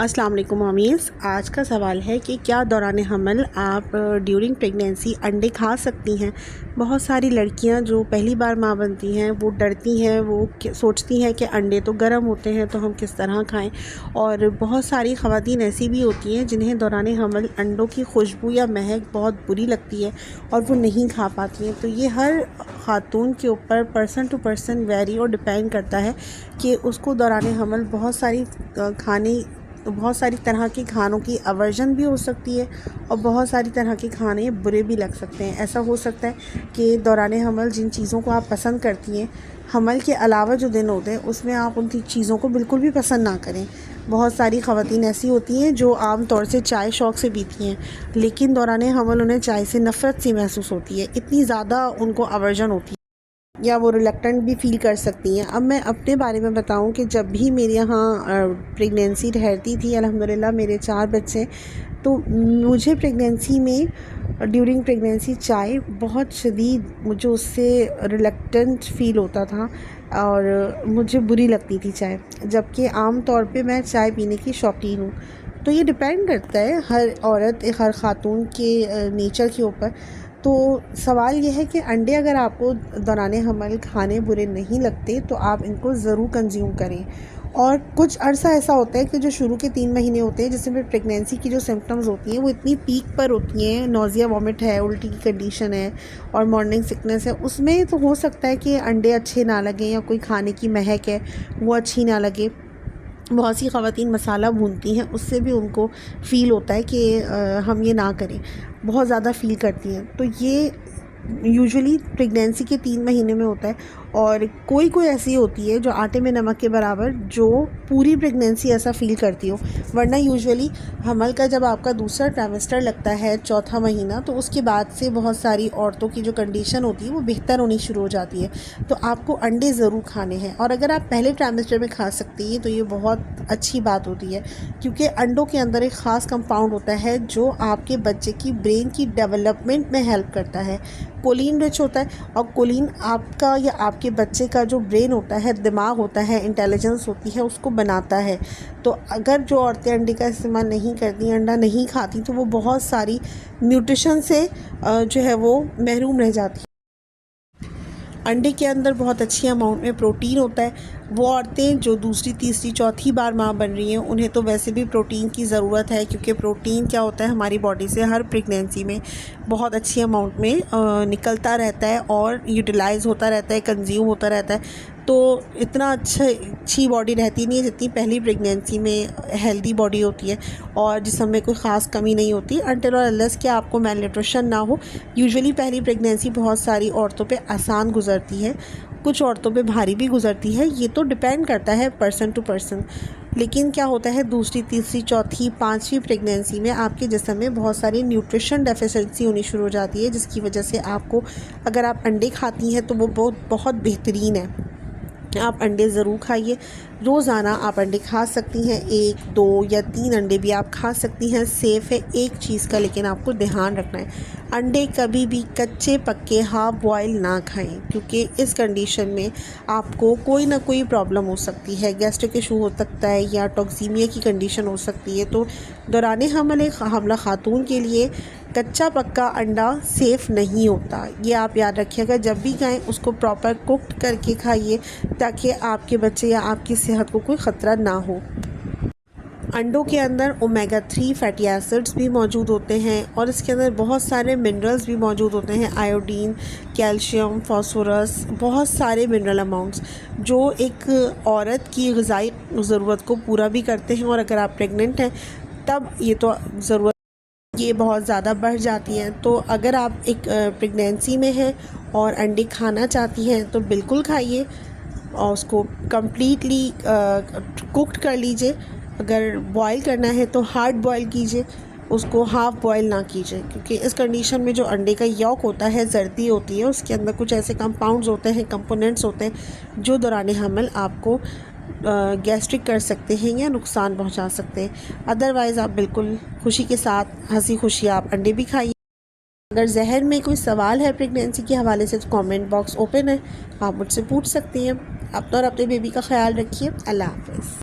अस्सलाम वालेकुम मम्मीज़। आज का सवाल है कि क्या दौरान हमल आप ड्यूरिंग प्रेगनेंसी अंडे खा सकती हैं। बहुत सारी लड़कियां जो पहली बार माँ बनती हैं वो डरती हैं, वो सोचती हैं कि अंडे तो गर्म होते हैं तो हम किस तरह खाएं। और बहुत सारी ख़वातीन ऐसी भी होती हैं जिन्हें दौरान हमल अंडों की खुशबू या महक बहुत बुरी लगती है और वो नहीं खा पाती हैं। तो ये हर ख़ातून के ऊपर पर्सन टू पर्सन वेरी और डिपेंड करता है कि उसको दौरान हमल बहुत सारी तरह के खानों की अवर्जन भी हो सकती है और बहुत सारी तरह के खाने बुरे भी लग सकते हैं। ऐसा हो सकता है कि दौरान हमल जिन चीज़ों को आप पसंद करती हैं, हमल के अलावा जो दिन होते हैं उसमें आप उन चीज़ों को बिल्कुल भी पसंद ना करें। बहुत सारी ख़वातीन ऐसी होती हैं जो आम तौर से चाय शौक़ से पीती हैं, लेकिन दौरान हमल उन्हें चाय से नफ़रत सी महसूस होती है, इतनी ज़्यादा उनको अवर्जन होती है या वो रिलक्टेंट भी फ़ील कर सकती हैं। अब मैं अपने बारे में बताऊं कि जब भी मेरे यहाँ प्रेगनेंसी ठहरती थी, अल्हम्दुलिल्लाह मेरे 4 बच्चे, तो मुझे प्रेगनेंसी में ड्यूरिंग प्रेगनेंसी चाय बहुत शदीद मुझे उससे रिलक्टेंट फ़ील होता था और मुझे बुरी लगती थी चाय, जबकि आम तौर पे मैं चाय पीने की शौकीन हूँ। तो ये डिपेंड करता है हर औरत, हर ख़ातून के नेचर के ऊपर। तो सवाल ये है कि अंडे अगर आपको दौरान हमल खाने बुरे नहीं लगते तो आप इनको ज़रूर कंज्यूम करें। और कुछ अर्सा ऐसा होता है कि जो शुरू के 3 महीने होते हैं, जिसमें प्रेगनेंसी की जो सिम्टम्स होती हैं वो इतनी पीक पर होती हैं, नौजिया वॉमिट है, उल्टी की कंडीशन है और मॉर्निंग सिकनेस है, उसमें तो हो सकता है कि अंडे अच्छे ना लगें या कोई खाने की महक है वो अच्छी ना लगे। बहुत सी ख़वातीन मसाला भूनती हैं, उससे भी उनको फ़ील होता है कि हम ये ना करें, बहुत ज़्यादा फ़ील करती हैं। तो ये यूजुअली प्रेगनेंसी के 3 महीने में होता है। और कोई ऐसी होती है जो आटे में नमक के बराबर, जो पूरी प्रेगनेंसी ऐसा फ़ील करती हो। वरना यूजुअली हमल का जब आपका दूसरा ट्राइमेस्टर लगता है, चौथा महीना, तो उसके बाद से बहुत सारी औरतों की जो कंडीशन होती है वो बेहतर होनी शुरू हो जाती है। तो आपको अंडे ज़रूर खाने हैं, और अगर आप पहले ट्राइमेस्टर में खा सकती हैं तो ये बहुत अच्छी बात होती है, क्योंकि अंडों के अंदर एक ख़ास कंपाउंड होता है जो आपके बच्चे की ब्रेन की डेवलपमेंट में हेल्प करता है। कोलिन रिच होता है, और कोलिन आपका या आपके बच्चे का जो ब्रेन होता है, दिमाग होता है, इंटेलिजेंस होती है, उसको बनाता है। तो अगर जो औरतें अंडे का इस्तेमाल नहीं करती, अंडा नहीं खाती, तो वो बहुत सारी न्यूट्रिशन से जो है वो महरूम रह जाती है। अंडे के अंदर बहुत अच्छी अमाउंट में प्रोटीन होता है। वो औरतें जो दूसरी, तीसरी, चौथी बार माँ बन रही हैं, उन्हें तो वैसे भी प्रोटीन की ज़रूरत है, क्योंकि प्रोटीन क्या होता है, हमारी बॉडी से हर प्रेगनेंसी में बहुत अच्छी अमाउंट में निकलता रहता है और यूटिलाइज़ होता रहता है, कंज्यूम होता रहता है। तो इतना अच्छी बॉडी रहती नहीं है जितनी पहली प्रेगनेंसी में हेल्दी बॉडी होती है, और जिसमें में कोई ख़ास कमी नहीं होती अनटिल और अनलेस कि आपको मेल न्यूट्रिशन ना हो। यूजुअली पहली प्रेगनेंसी बहुत सारी औरतों पे आसान गुजरती है, कुछ औरतों पे भारी भी गुजरती है, ये तो डिपेंड करता है पर्सन टू पर्सन। लेकिन क्या होता है, दूसरी, तीसरी, चौथी, 5वीं प्रेगनेंसी में आपके जिस्म में बहुत सारी न्यूट्रिशन डेफिशिएंसी होनी शुरू हो जाती है, जिसकी वजह से आपको, अगर आप अंडे खाती हैं तो वो बहुत बेहतरीन है। आप अंडे ज़रूर खाइए, रोज़ाना आप अंडे खा सकती हैं, 1, 2 या 3 अंडे भी आप खा सकती हैं, सेफ़ है। एक चीज़ का लेकिन आपको ध्यान रखना है, अंडे कभी भी कच्चे पक्के हाफ बॉयल ना खाएं, क्योंकि इस कंडीशन में आपको कोई ना कोई प्रॉब्लम हो सकती है, गैस्ट्रिक इशू हो सकता है या टॉक्सीमिया की कंडीशन हो सकती है। तो दौरान हमला खातून के लिए कच्चा पक्का अंडा सेफ़ नहीं होता, ये आप याद रखिएगा। जब भी खाएं उसको प्रॉपर कुक्ड करके खाइए, ताकि आपके बच्चे या आपकी सेहत को कोई ख़तरा ना हो। अंडों के अंदर ओमेगा 3 फैटी एसिड्स भी मौजूद होते हैं, और इसके अंदर बहुत सारे मिनरल्स भी मौजूद होते हैं, आयोडीन, कैल्शियम, फास्फोरस, बहुत सारे मिनरल अमाउंट्स जो एक औरत की ग़िज़ाई ज़रूरत को पूरा भी करते हैं। और अगर आप प्रेग्नेंट हैं तब ये तो ज़रूरत ये बहुत ज़्यादा बढ़ जाती हैं। तो अगर आप एक प्रेगनेंसी में हैं और अंडे खाना चाहती हैं तो बिल्कुल खाइए, और उसको कम्प्लीटली कुक्ड कर लीजिए। अगर बॉयल करना है तो हार्ड बॉयल कीजिए, उसको हाफ़ बॉयल ना कीजिए, क्योंकि इस कंडीशन में जो अंडे का यॉक होता है, जर्दी होती है, उसके अंदर कुछ ऐसे कंपाउंड्स होते हैं, कंपोनेंट्स होते हैं जो दौरान हमल आपको गैस्ट्रिक कर सकते हैं या नुकसान पहुंचा सकते हैं। अदरवाइज़ आप बिल्कुल खुशी के साथ, हंसी खुशी आप अंडे भी खाइए। अगर जहन में कोई सवाल है प्रेगनेंसी के हवाले से तो कमेंट बॉक्स ओपन है, आप मुझसे पूछ सकती हैं। अपना और अपने बेबी का ख्याल रखिए। अल्लाह हाफ़िज़।